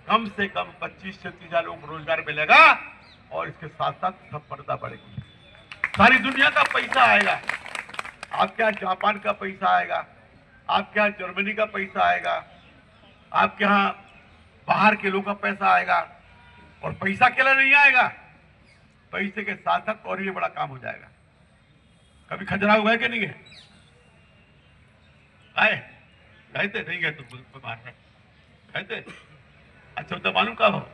कम से कम 25 से 30 लोगों को रोजगार मिलेगा और इसके साथ साथ संपन्नता बढ़ेगी। सारी दुनिया का पैसा आएगा, आपके यहाँ जापान का पैसा आएगा, आपके यहाँ जर्मनी का पैसा आएगा, आपके यहाँ बाहर के लोगों का पैसा आएगा। और पैसा अकेला नहीं आएगा, पैसे के साथ साथ और ये बड़ा काम हो जाएगा। कभी खजुराहो गए कि नहीं गए? आए गए थे? नहीं गए तो मार रहे गए थे। अच्छा तो मालूम कब हो?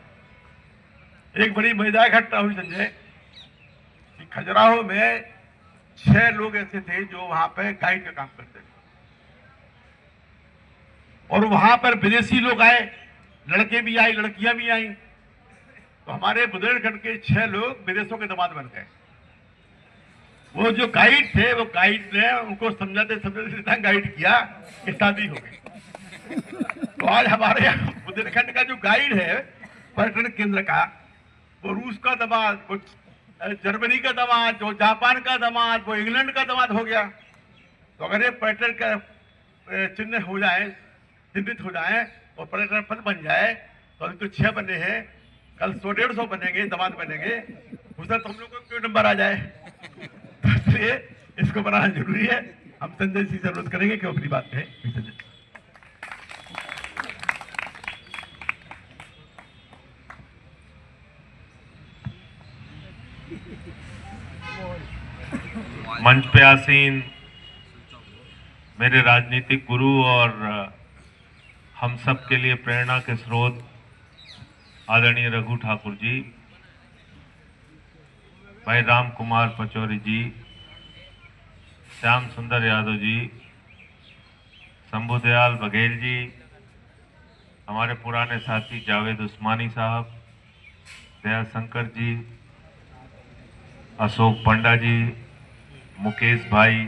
एक बड़ी मजेदार घटना हुई संजय कि खजुराहो में 6 लोग ऐसे थे जो वहां पे गाइड का काम करते थे और वहां पर विदेशी लोग आए, लड़के भी आए लड़कियां भी आई। तो हमारे बुंदेलखंड के 6 लोग विदेशों के दामाद बन गए। वो जो गाइड थे वो गाइड ने उनको समझाते समझाते इतना गाइड किया कि शादी हो गई। तो आज हमारे यहाँ बुंदेलखंड का जो गाइड है पर्यटन केंद्र का, वो रूस का दामाद, वो जर्मनी का दामाद, वो जापान का दामाद, वो इंग्लैंड का दामाद हो गया। तो अगर ये पर्यटन का चिन्ह हो जाए, चिन्हित हो जाए और पर्यटन पथ बन जाए तो अभी तो 6 बने हैं, कल 100-150 बनेंगे, दामाद बनेंगे। उसका तो हम लोग को क्यों नंबर आ जाए? तो इसलिए इसको बनाना जरूरी है। हम संजय सिंह से अनुरोध करेंगे कि अपनी बात कहें। संजय मंच पे आसीन मेरे राजनीतिक गुरु और हम सब के लिए प्रेरणा के स्रोत आदरणीय रघु ठाकुर जी, भाई राम कुमार पचौरी जी, श्याम सुंदर यादव जी, शंभुदयाल बघेल जी, हमारे पुराने साथी जावेद उस्मानी साहब, दया शंकर जी, अशोक पंडा जी, मुकेश भाई,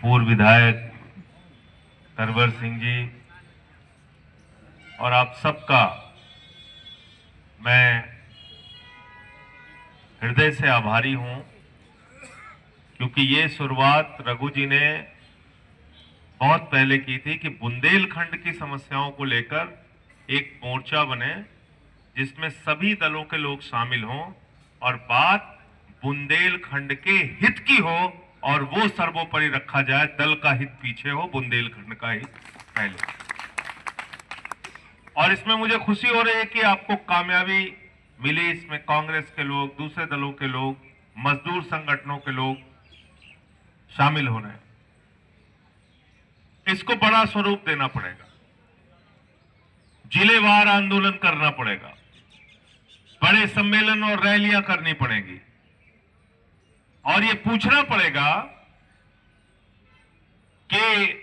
पूर्व विधायक तरवर सिंह जी और आप सबका मैं हृदय से आभारी हूं, क्योंकि ये शुरुआत रघु जी ने बहुत पहले की थी कि बुंदेलखंड की समस्याओं को लेकर एक मोर्चा बने जिसमें सभी दलों के लोग शामिल हों और बात बुंदेलखंड के हित की हो और वो सर्वोपरि रखा जाए। दल का हित पीछे हो, बुंदेलखंड का हित पहले। और इसमें मुझे खुशी हो रही है कि आपको कामयाबी मिली। इसमें कांग्रेस के लोग, दूसरे दलों के लोग, मजदूर संगठनों के लोग शामिल हो रहे हैं। इसको बड़ा स्वरूप देना पड़ेगा, जिलेवार आंदोलन करना पड़ेगा, बड़े सम्मेलन और रैलियां करनी पड़ेगी और ये पूछना पड़ेगा कि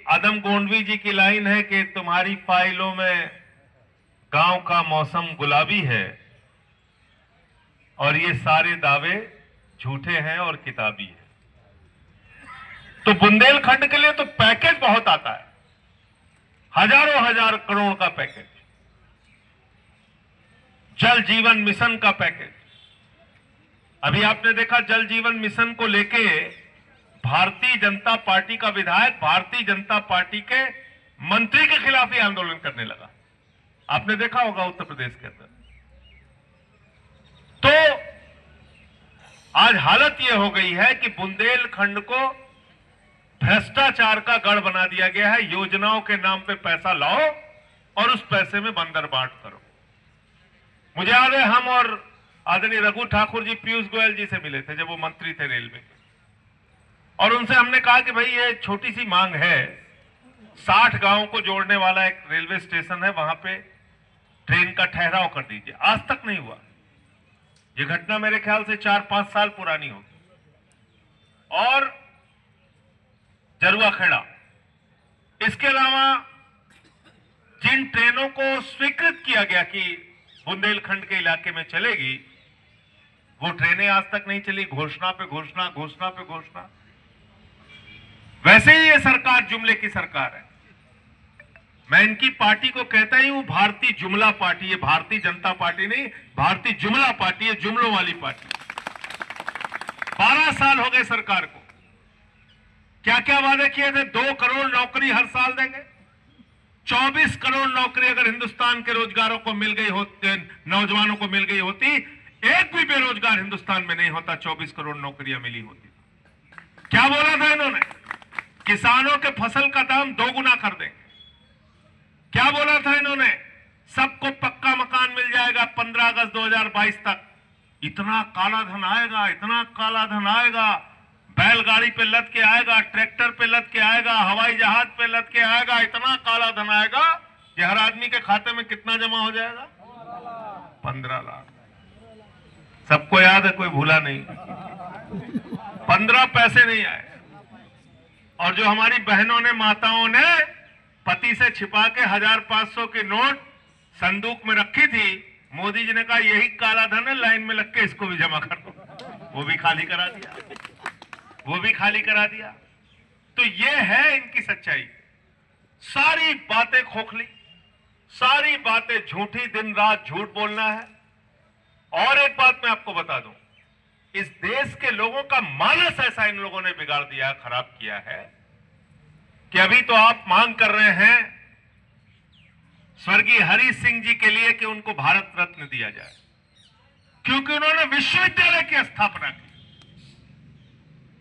अदम गोंडवी जी की लाइन है कि तुम्हारी फाइलों में गांव का मौसम गुलाबी है और ये सारे दावे झूठे हैं और किताबी है। तो बुंदेलखंड के लिए तो पैकेज बहुत आता है, हजारों हजार करोड़ का पैकेज, जल जीवन मिशन का पैकेज। अभी आपने देखा जल जीवन मिशन को लेके भारतीय जनता पार्टी का विधायक भारतीय जनता पार्टी के मंत्री के खिलाफ ही आंदोलन करने लगा। आपने देखा होगा उत्तर प्रदेश के अंदर। तो आज हालत यह हो गई है कि बुंदेलखंड को भ्रष्टाचार का गढ़ बना दिया गया है। योजनाओं के नाम पे पैसा लाओ और उस पैसे में बंदर बांट करो। मुझे याद है हम और आदरणीय रघु ठाकुर जी पीयूष गोयल जी से मिले थे जब वो मंत्री थे रेलवे के, और उनसे हमने कहा कि भाई ये छोटी सी मांग है, 60 गांवों को जोड़ने वाला एक रेलवे स्टेशन है, वहां पे ट्रेन का ठहराव कर दीजिए। आज तक नहीं हुआ। ये घटना मेरे ख्याल से 4-5 साल पुरानी होगी। और जरुआ खेड़ा, इसके अलावा जिन ट्रेनों को स्वीकृत किया गया कि बुंदेलखंड के इलाके में चलेगी, वो ट्रेनें आज तक नहीं चली। घोषणा पे घोषणा, घोषणा पे घोषणा। वैसे ही ये सरकार जुमले की सरकार है। मैं इनकी पार्टी को कहता ही हूं भारतीय जुमला पार्टी। ये भारतीय जनता पार्टी नहीं, भारतीय जुमला पार्टी है, जुमलों वाली पार्टी। 12 साल हो गए सरकार को। क्या क्या वादे किए थे? 2 करोड़ नौकरी हर साल देंगे, 24 करोड़ नौकरी अगर हिंदुस्तान के रोजगारों को मिल गई होती, नौजवानों को मिल गई होती, एक भी बेरोजगार हिंदुस्तान में नहीं होता, 24 करोड़ नौकरियां मिली होती। क्या बोला था इन्होंने? किसानों के फसल का दाम 2 गुना कर देंगे। क्या बोला था इन्होंने? सबको पक्का मकान मिल जाएगा 15 अगस्त 2022 तक। इतना काला धन आएगा, इतना काला धन आएगा, बैलगाड़ी पे लद के आएगा, ट्रैक्टर पे लद के आएगा, हवाई जहाज पे लद के आएगा, इतना काला धन आएगा कि हर आदमी के खाते में कितना जमा हो जाएगा? 15 लाख। सबको याद है, कोई भूला नहीं। 15 पैसे नहीं आए। और जो हमारी बहनों ने, माताओं ने पति से छिपा के 1500 की नोट संदूक में रखी थी, मोदी जी ने कहा यही काला धन है, लाइन में लग के इसको भी जमा कर दो। वो भी खाली करा दिया, वो भी खाली करा दिया। तो ये है इनकी सच्चाई। सारी बातें खोखली, सारी बातें झूठी, दिन रात झूठ बोलना है। और एक बात मैं आपको बता दूं, इस देश के लोगों का मानस ऐसा इन लोगों ने बिगाड़ दिया, खराब किया है कि अभी तो आप मांग कर रहे हैं स्वर्गीय हरि सिंह जी के लिए कि उनको भारत रत्न दिया जाए, क्योंकि उन्होंने विश्वविद्यालय की स्थापना की।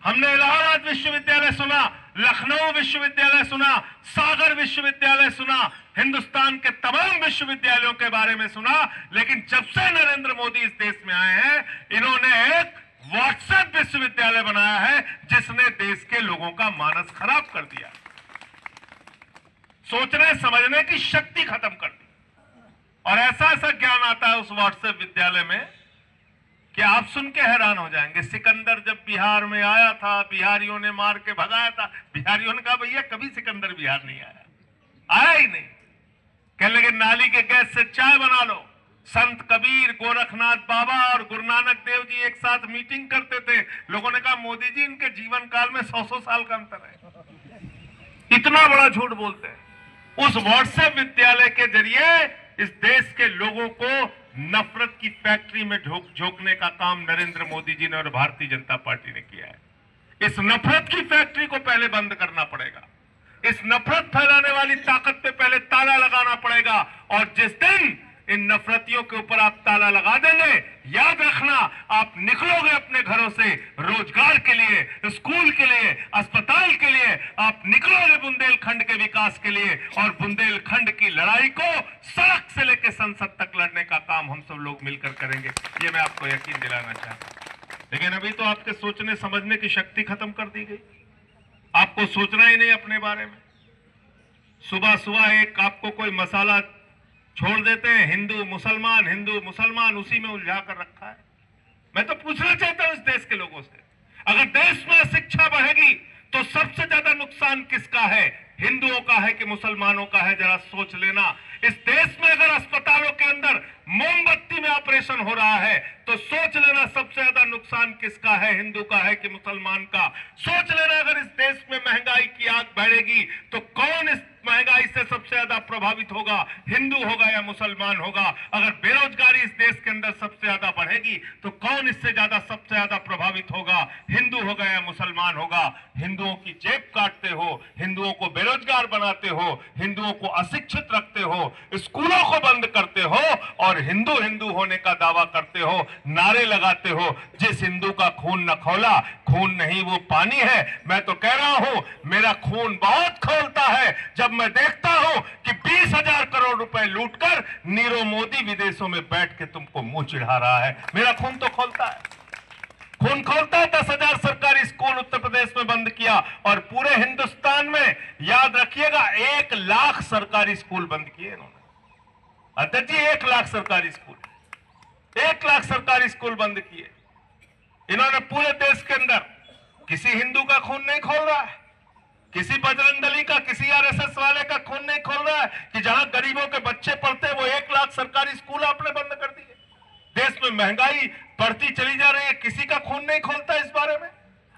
हमने इलाहाबाद विश्वविद्यालय सुना, लखनऊ विश्वविद्यालय सुना, सागर विश्वविद्यालय सुना, हिंदुस्तान के तमाम विश्वविद्यालयों के बारे में सुना, लेकिन जब से नरेंद्र मोदी इस देश में आए हैं, इन्होंने एक व्हाट्सएप विश्वविद्यालय बनाया है जिसने देश के लोगों का मानस खराब कर दिया, सोचने समझने की शक्ति खत्म कर दी। और ऐसा ऐसा ज्ञान आता है उस व्हाट्सएप विद्यालय में कि आप सुन के हैरान हो जाएंगे। सिकंदर जब बिहार में आया था, बिहारियों ने मार के भगाया था। बिहारियों ने कहा भैया कभी सिकंदर बिहार नहीं आया, आया ही नहीं। कहने लगे नाली के गैस से चाय बना लो। संत कबीर, गोरखनाथ बाबा और गुरु नानक देव जी एक साथ मीटिंग करते थे। लोगों ने कहा मोदी जी इनके जीवन काल में 100 साल का अंतर है। इतना बड़ा झूठ बोलते हैं। उस व्हाट्सएप विद्यालय के जरिए इस देश के लोगों को नफरत की फैक्ट्री में झोंकने का काम नरेंद्र मोदी जी ने और भारतीय जनता पार्टी ने किया है। इस नफरत की फैक्ट्री को पहले बंद करना पड़ेगा। इस नफरत फैलाने वाली ताकत पे पहले ताला लगाना पड़ेगा। और जिस दिन इन नफरतियों के ऊपर आप ताला लगा देंगे, याद रखना आप निकलोगे अपने घरों से रोजगार के लिए, स्कूल के लिए, अस्पताल के लिए, आप निकलोगे बुंदेलखंड के विकास के लिए। और बुंदेलखंड की लड़ाई को सड़क से लेकर संसद तक लड़ने का काम हम सब लोग मिलकर करेंगे, ये मैं आपको यकीन दिलाना चाहता हूं। लेकिन अभी तो आपके सोचने समझने की शक्ति खत्म कर दी गई। आपको सोचना ही नहीं अपने बारे में। सुबह सुबह एक आपको कोई मसाला छोड़ देते हैं, हिंदू मुसलमान उसी में उलझा कर रखा है। मैं तो पूछना चाहता हूं इस देश के लोगों से, अगर देश में शिक्षा बढ़ेगी तो सबसे ज्यादा नुकसान किसका है? हिंदुओं का है कि मुसलमानों का है? जरा सोच लेना। इस देश में अगर अस्पतालों के अंदर मोमबत्ती में ऑपरेशन हो रहा है तो सोच लेना सबसे ज्यादा नुकसान किसका है? हिंदू का है कि मुसलमान का? सोच लेना अगर इस देश में महंगाई की आग बढ़ेगी तो कौन इस महंगाई से सबसे ज्यादा प्रभावित होगा? हिंदू होगा या मुसलमान होगा? अगर बेरोजगारी इस देश के अंदर सबसे ज्यादा बढ़ेगी तो कौन इससे ज्यादा सबसे ज्यादा प्रभावित होगा? हिंदू होगा या मुसलमान होगा? हिंदुओं की जेब काटते हो, हिंदुओं को बेरोजगार बनाते हो, हिंदुओं को अशिक्षित रखते हो, स्कूलों को बंद करते हो और हिंदू हिंदू होने का दावा करते हो, नारे लगाते हो। जिस हिंदू का खून न खौला, खून नहीं वो पानी है। मैं तो कह रहा हूं मेरा खून बहुत खौलता है जब मैं देखता हूं कि 20,000 करोड़ रुपए लूटकर नीरव मोदी विदेशों में बैठ के तुमको मुंह चिढ़ा रहा है। मेरा खून तो खौलता है, खून खोलता है। 10,000 सरकारी स्कूल उत्तर प्रदेश में बंद किया और पूरे हिंदुस्तान में याद रखिएगा 1 लाख सरकारी स्कूल बंद किए इन्होंने। अध्यक्ष जी 1 लाख सरकारी स्कूल, 1 लाख सरकारी स्कूल बंद किए इन्होंने पूरे देश के अंदर। किसी हिंदू का खून नहीं खोल रहा है, किसी बजरंग दली का, किसी आरएसएस वाले का खून नहीं खोल रहा है कि जहां गरीबों के बच्चे पढ़ते हैं वो 1 लाख सरकारी स्कूल आपने बंद कर दिए। देश में महंगाई बढ़ती चली जा रही है, किसी का खून नहीं खोलता इस बारे में।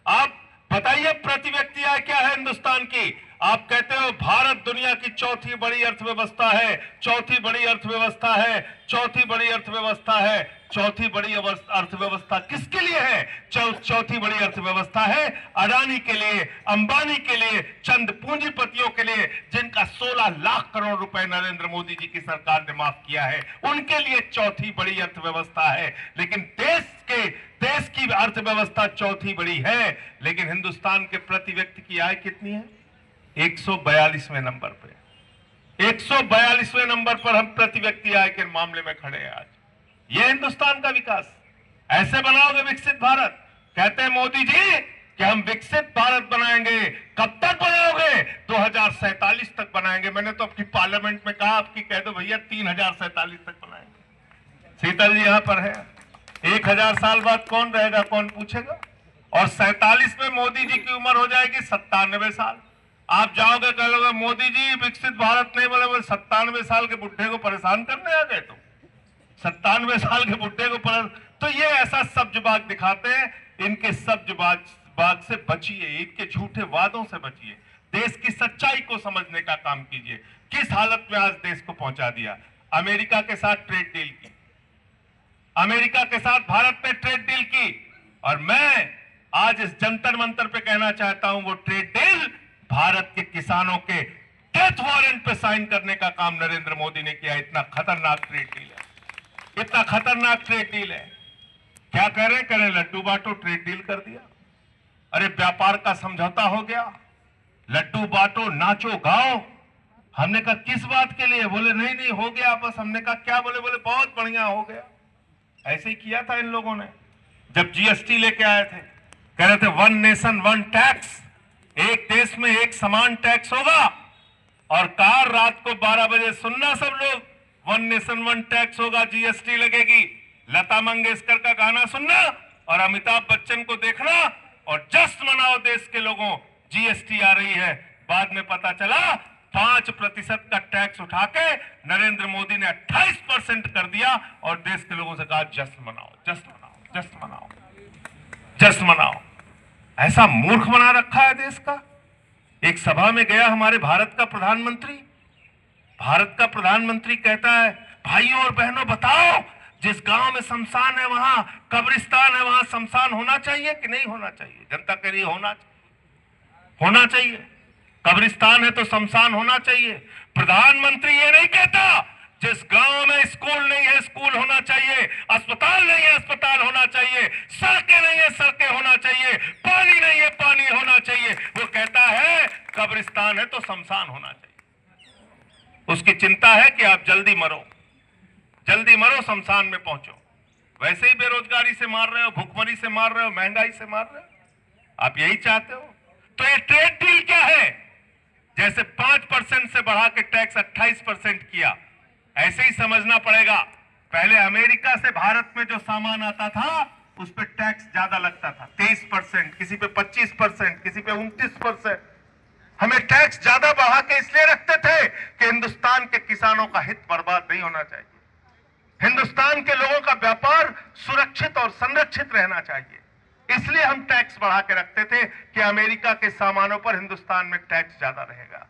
आप बताइए प्रति व्यक्ति आय क्या है हिंदुस्तान की? आप कहते हो भारत दुनिया की 4थी बड़ी अर्थव्यवस्था है, चौथी बड़ी अर्थव्यवस्था है, चौथी बड़ी अर्थव्यवस्था है। चौथी बड़ी अर्थव्यवस्था किसके लिए है? चौथी बड़ी अर्थव्यवस्था है अडानी के लिए, अंबानी के लिए, चंद पूंजीपतियों के लिए, जिनका 16 लाख करोड़ रुपए नरेंद्र मोदी जी की सरकार ने माफ किया है, उनके लिए चौथी बड़ी अर्थव्यवस्था है। लेकिन देश की अर्थव्यवस्था चौथी बड़ी है, लेकिन हिंदुस्तान के प्रति व्यक्ति की आय कितनी है? 142वें नंबर पे। 142वें नंबर पर हम प्रति व्यक्ति आय के मामले में खड़े हैं आज। यह हिंदुस्तान का विकास। ऐसे बनाओगे विकसित भारत? कहते हैं मोदी जी कि हम विकसित भारत बनाएंगे। कब तक बनाओगे? 2047 तक बनाएंगे। मैंने तो आपकी पार्लियामेंट में कहा, आपकी कह दो भैया 3047 तक बनाएंगे। शीतल जी यहां पर है। 1000 साल बाद कौन रहेगा, कौन पूछेगा? और 47 में मोदी जी की उम्र हो जाएगी 97 साल। आप जाओगे कह लोगे मोदी जी विकसित भारत नहीं बोले 97 साल के बुढ़े को परेशान करने आ गए। तो 97 साल के बुढ़े को तो ये ऐसा सब्ज बाग दिखाते हैं। इनके सब्ज बाग से बचिए, इनके झूठे वादों से बचिए। देश की सच्चाई को समझने का काम कीजिए। किस हालत में आज देश को पहुंचा दिया। अमेरिका के साथ ट्रेड डील की, अमेरिका के साथ भारत ने ट्रेड डील की, और मैं आज इस जंतर मंतर पे कहना चाहता हूं वो ट्रेड डील भारत के किसानों के डेथ वारंट पे साइन करने का काम नरेंद्र मोदी ने किया। इतना खतरनाक ट्रेड डील है, इतना खतरनाक ट्रेड डील है। क्या कह रहे करें, लड्डू बांटो, ट्रेड डील कर दिया। अरे व्यापार का समझौता हो गया, लड्डू बांटो, नाचो गाओ। हमने कहा किस बात के लिए? बोले नहीं नहीं हो गया बस। हमने कहा क्या? बोले बहुत बढ़िया हो गया। ऐसे ही किया था इन लोगों ने जब जीएसटी लेके आए थे। कह रहे थे 1 नेशन 1 टैक्स, एक देश में एक समान टैक्स होगा। और कार रात को 12 बजे सुनना सब लोग, 1 नेशन 1 टैक्स होगा, जीएसटी लगेगी। लता मंगेशकर का गाना सुनना और अमिताभ बच्चन को देखना और जश्न मनाओ देश के लोगों, जीएसटी आ रही है। बाद में पता चला 5% का टैक्स उठा के नरेंद्र मोदी ने 28% कर दिया और देश के लोगों से कहा जश्न मनाओ, जश्न मनाओ, जश्न मनाओ, जश्न मनाओ। ऐसा मूर्ख बना रखा है देश का। एक सभा में गया हमारे भारत का प्रधानमंत्री, भारत का प्रधानमंत्री कहता है भाइयों और बहनों बताओ, जिस गांव में शमशान है वहां कब्रिस्तान है, वहां शमशान होना चाहिए कि नहीं होना चाहिए? जनता कह रही होना चाहिए। कब्रिस्तान है तो शमशान होना चाहिए। प्रधानमंत्री ये नहीं कहता जिस गांव में स्कूल नहीं है स्कूल होना चाहिए, अस्पताल नहीं है अस्पताल होना चाहिए, सड़कें नहीं है सड़कें होना चाहिए, पानी नहीं है पानी होना चाहिए। वो कहता है कब्रिस्तान है तो शमशान होना चाहिए। उसकी चिंता है कि आप जल्दी मरो, शमशान में पहुंचो। वैसे ही बेरोजगारी से मार रहे हो, भुखमरी से मार रहे हो, महंगाई से मार रहे हो। आप यही चाहते हो? तो ये ट्रेड डील क्या है? जैसे 5% से बढ़ा के टैक्स 28% किया, ऐसे ही समझना पड़ेगा। पहले अमेरिका से भारत में जो सामान आता था उस पर टैक्स ज्यादा लगता था, 23%, किसी पे 25%, किसी पे 29%। हमें टैक्स ज्यादा बढ़ा के इसलिए रखते थे कि हिंदुस्तान के किसानों का हित बर्बाद नहीं होना चाहिए, हिंदुस्तान के लोगों का व्यापार सुरक्षित और संरक्षित रहना चाहिए। इसलिए हम टैक्स बढ़ा के रखते थे कि अमेरिका के सामानों पर हिंदुस्तान में टैक्स ज्यादा रहेगा।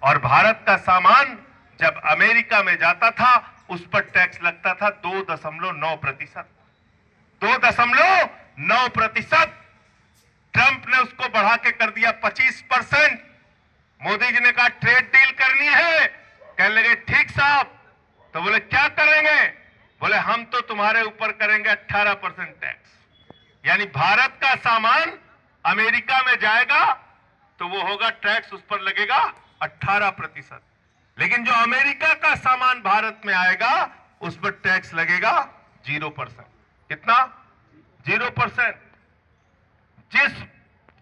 और भारत का सामान जब अमेरिका में जाता था उस पर टैक्स लगता था 2.9%। 2.9%। ट्रंप ने उसको बढ़ा के कर दिया 25%। मोदी जी ने कहा ट्रेड डील करनी है, कहने लगे ठीक साहब। तो बोले क्या करेंगे? बोले हम तो तुम्हारे ऊपर करेंगे 18% टैक्स। यानी भारत का सामान अमेरिका में जाएगा तो वो होगा टैक्स उस पर लगेगा 18%, लेकिन जो अमेरिका का सामान भारत में आएगा उस पर टैक्स लगेगा 0%। कितना? 0%।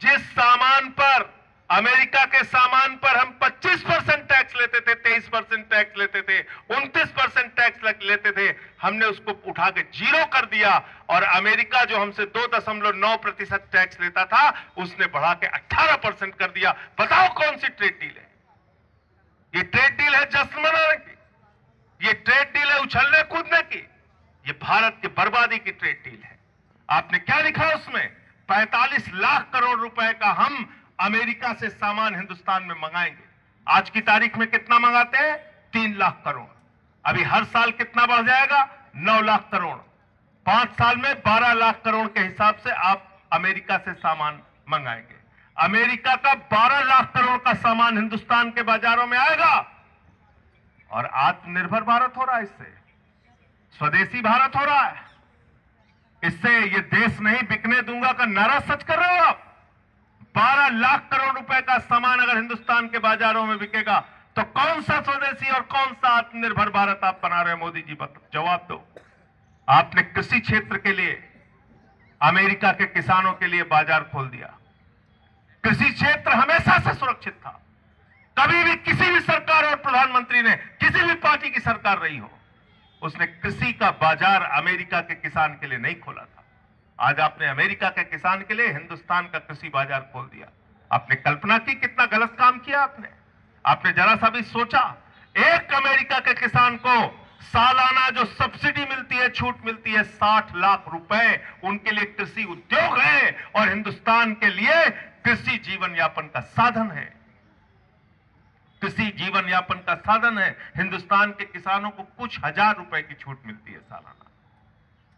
जिस सामान पर, अमेरिका के सामान पर हम 25% टैक्स लेते थे, 23% टैक्स लेते थे, 29% टैक्स लेते थे, हमने उसको उठा के 0 कर दिया। और अमेरिका जो हमसे 2.9% टैक्स लेता था उसने बढ़ा के 18% कर दिया। बताओ कौन सी ट्रेड डील है? ये ट्रेड डील है जश्न मनाने की, ये ट्रेड डील है उछलने कूदने की, ये भारत की बर्बादी की ट्रेड डील है। आपने क्या लिखा उसमें? 45 लाख करोड़ रुपए का हम अमेरिका से सामान हिंदुस्तान में मंगाएंगे। आज की तारीख में कितना मंगाते हैं? 3 लाख करोड़। अभी हर साल कितना बढ़ जाएगा? 9 लाख करोड़। 5 साल में 12 लाख करोड़ के हिसाब से आप अमेरिका से सामान मंगाएंगे। अमेरिका का 12 लाख करोड़ का सामान हिंदुस्तान के बाजारों में आएगा और आत्मनिर्भर भारत हो रहा है। इससे स्वदेशी भारत हो रहा है। इससे ये देश नहीं बिकने दूंगा का नारा सच कर रहे हो आप। 12 लाख करोड़ रुपए का सामान अगर हिंदुस्तान के बाजारों में बिकेगा तो कौन सा स्वदेशी और कौन सा आत्मनिर्भर भारत आप बना रहे हो? मोदी जी जवाब दो। आपने कृषि क्षेत्र के लिए अमेरिका के किसानों के लिए बाजार खोल दिया। कृषि क्षेत्र हमेशा से सुरक्षित था। कभी भी किसी भी सरकार और प्रधानमंत्री ने, किसी भी पार्टी की सरकार रही हो, उसने कृषि का बाजार अमेरिका के किसान के लिए नहीं खोला था। आज आपने अमेरिका के किसान के लिए हिंदुस्तान का कृषि बाजार खोल दिया। आपने कल्पना की कितना गलत काम किया आपने जरा सा भी सोचा? एक अमेरिका के किसान को सालाना जो सब्सिडी मिलती है, छूट मिलती है 60 लाख रुपए, उनके लिए कृषि उद्योग है और हिंदुस्तान के लिए कृषि जीवन यापन का साधन है। कृषि जीवन यापन का साधन है। हिंदुस्तान के किसानों को कुछ हजार रुपए की छूट मिलती है सालाना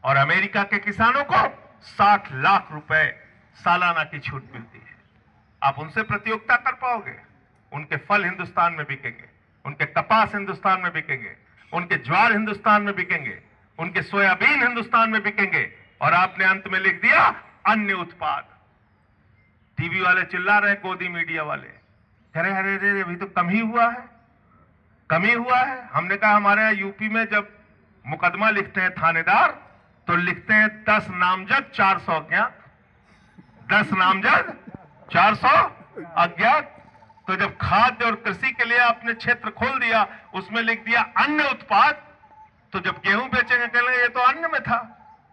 और अमेरिका के किसानों को 60 लाख रुपए सालाना की छूट मिलती है। आप उनसे प्रतियोगिता कर पाओगे? उनके फल हिंदुस्तान में बिकेंगे, उनके कपास हिंदुस्तान में बिकेंगे, उनके ज्वार हिंदुस्तान में बिकेंगे, उनके सोयाबीन हिंदुस्तान में बिकेंगे और आपने अंत में लिख दिया अन्य उत्पाद। टीवी वाले चिल्ला रहे, गोदी मीडिया वाले कह रहे अरे अरे अभी तो कम ही हुआ है, कम ही हुआ है। हमने कहा हमारे यहाँ यूपी में जब मुकदमा लिखते हैं थानेदार तो लिखते हैं 10 नामजद 400 अज्ञात। 10 नामजद 400 अज्ञात। तो जब खाद्य और कृषि के लिए आपने क्षेत्र खोल दिया, उसमें लिख दिया अन्य उत्पाद, तो जब गेहूं बेचेंगे कहेंगे ये तो अन्न में था,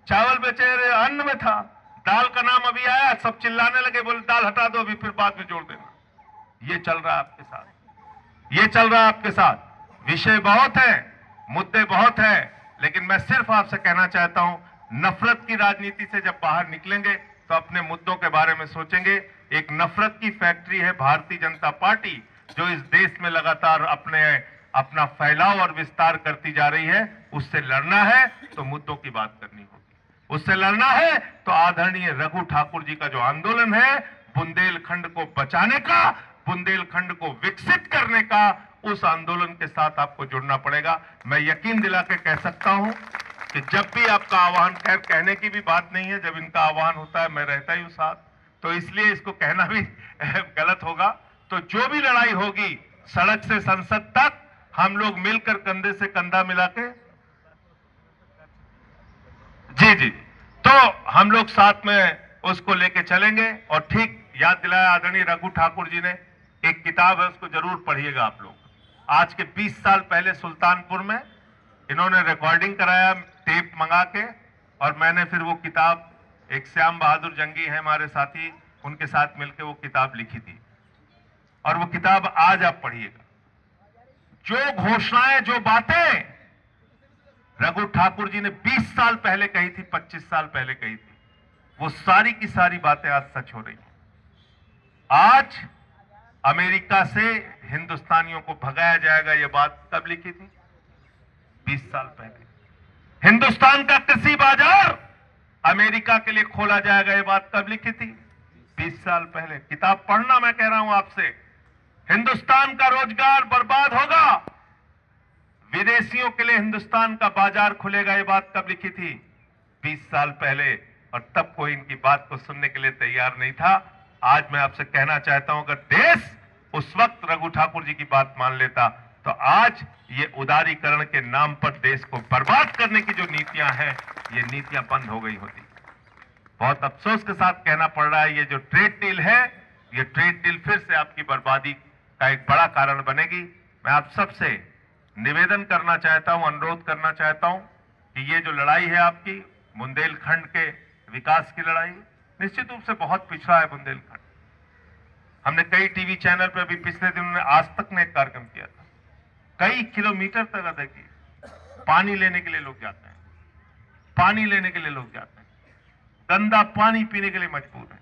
चावल बेचेंगे अन्न में था, दाल का नाम अभी आया सब चिल्लाने लगे, बोले दाल हटा दो, अभी फिर बाद में जोड़ देना। ये चल रहा है आपके साथ, ये चल रहा है आपके साथ। विषय बहुत है, मुद्दे बहुत है, लेकिन मैं सिर्फ आपसे कहना चाहता हूं, नफरत की राजनीति से जब बाहर निकलेंगे तो अपने मुद्दों के बारे में सोचेंगे। एक नफरत की फैक्ट्री है भारतीय जनता पार्टी, जो इस देश में लगातार अपना फैलाव और विस्तार करती जा रही है। उससे लड़ना है तो मुद्दों की बात करनी होगी। उससे लड़ना है तो आदरणीय रघु ठाकुर जी का जो आंदोलन है बुंदेलखंड को बचाने का, बुंदेलखंड को विकसित करने का, उस आंदोलन के साथ आपको जुड़ना पड़ेगा। मैं यकीन दिला के कह सकता हूं कि जब भी आपका आह्वान, खैर कहने की भी बात नहीं है, जब इनका आह्वान होता है मैं रहता ही हूं साथ, तो इसलिए इसको कहना भी गलत होगा। तो जो भी लड़ाई होगी सड़क से संसद तक हम लोग मिलकर कंधे से कंधा मिला के, जी, तो हम लोग साथ में उसको लेके चलेंगे। और ठीक याद दिलाया आदरणीय रघु ठाकुर जी ने, एक किताब है उसको जरूर पढ़िएगा आप लोग। आज के 20 साल पहले सुल्तानपुर में इन्होंने रिकॉर्डिंग कराया टेप मंगा के, और मैंने फिर वो किताब, एक श्याम बहादुर जंगी है हमारे साथी, उनके साथ मिलकर वो किताब लिखी थी। और वो किताब आज आप पढ़िएगा। जो घोषणाएं, जो बातें रघु ठाकुर जी ने 20 साल पहले कही थी, 25 साल पहले कही थी, वो सारी की सारी बातें आज सच हो रही हैं। आज अमेरिका से हिंदुस्तानियों को भगाया जाएगा, ये बात कब लिखी थी? 20 साल पहले। हिंदुस्तान का कृषि बाजार अमेरिका के लिए खोला जाएगा, ये बात कब लिखी थी? 20 साल पहले। किताब पढ़ना, मैं कह रहा हूं आपसे। हिंदुस्तान का रोजगार बर्बाद होगा, विदेशियों के लिए हिंदुस्तान का बाजार खुलेगा, ये बात कब लिखी थी? 20 साल पहले। और तब कोई इनकी बात को सुनने के लिए तैयार नहीं था। आज मैं आपसे कहना चाहता हूं, अगर देश उस वक्त रघु ठाकुर जी की बात मान लेता तो आज ये उदारीकरण के नाम पर देश को बर्बाद करने की जो नीतियां हैं, ये नीतियां बंद हो गई होती। बहुत अफसोस के साथ कहना पड़ रहा है, ये जो ट्रेड डील है, ये ट्रेड डील फिर से आपकी बर्बादी का एक बड़ा कारण बनेगी। मैं आप सबसे निवेदन करना चाहता हूं, अनुरोध करना चाहता हूं कि ये जो लड़ाई है आपकी बुंदेलखंड के विकास की लड़ाई, निश्चित रूप से बहुत पिछड़ा है बुंदेलखंड। हमने कई टीवी चैनल पर अभी पिछले दिनों ने आज तक ने एक कार्यक्रम किया था, कई किलोमीटर तक देखिए पानी लेने के लिए लोग जाते हैं, पानी लेने के लिए लोग जाते हैं, गंदा पानी पीने के लिए मजबूर हैं।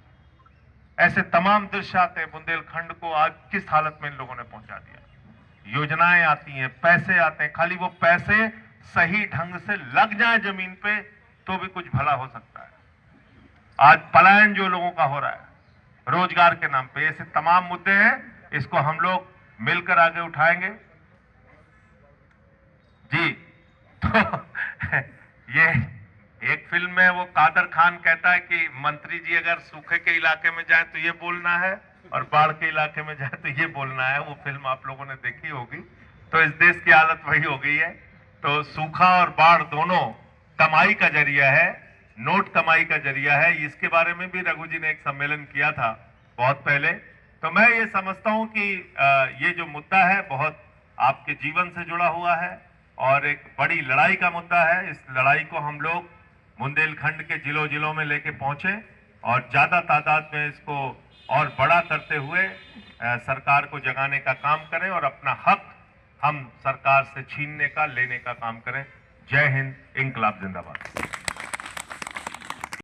ऐसे तमाम दृश्य आते हैं। बुंदेलखंड को आज किस हालत में इन लोगों ने पहुंचा दिया। योजनाएं आती हैं, पैसे आते हैं, खाली वो पैसे सही ढंग से लग जाए जमीन पे तो भी कुछ भला हो सकता है। आज पलायन जो लोगों का हो रहा है रोजगार के नाम पे, ऐसे तमाम मुद्दे हैं, इसको हम लोग मिलकर आगे उठाएंगे। जी तो ये एक फिल्म में वो कादर खान कहता है कि मंत्री जी अगर सूखे के इलाके में जाए तो ये बोलना है और बाढ़ के इलाके में जाए तो ये बोलना है। वो फिल्म आप लोगों ने देखी होगी। तो इस देश की हालत वही हो गई है। तो सूखा और बाढ़ दोनों कमाई का जरिया है, नोट कमाई का जरिया है। इसके बारे में भी रघु जी ने एक सम्मेलन किया था बहुत पहले। तो मैं ये समझता हूं कि ये जो मुद्दा है बहुत आपके जीवन से जुड़ा हुआ है और एक बड़ी लड़ाई का मुद्दा है। इस लड़ाई को हम लोग बुंदेलखंड के जिलों जिलों में लेके पहुंचे और ज्यादा तादाद में इसको और बड़ा करते हुए सरकार को जगाने का काम करें और अपना हक हम सरकार से छीनने का, लेने का काम करें। जय हिंद, इंकलाब जिंदाबाद।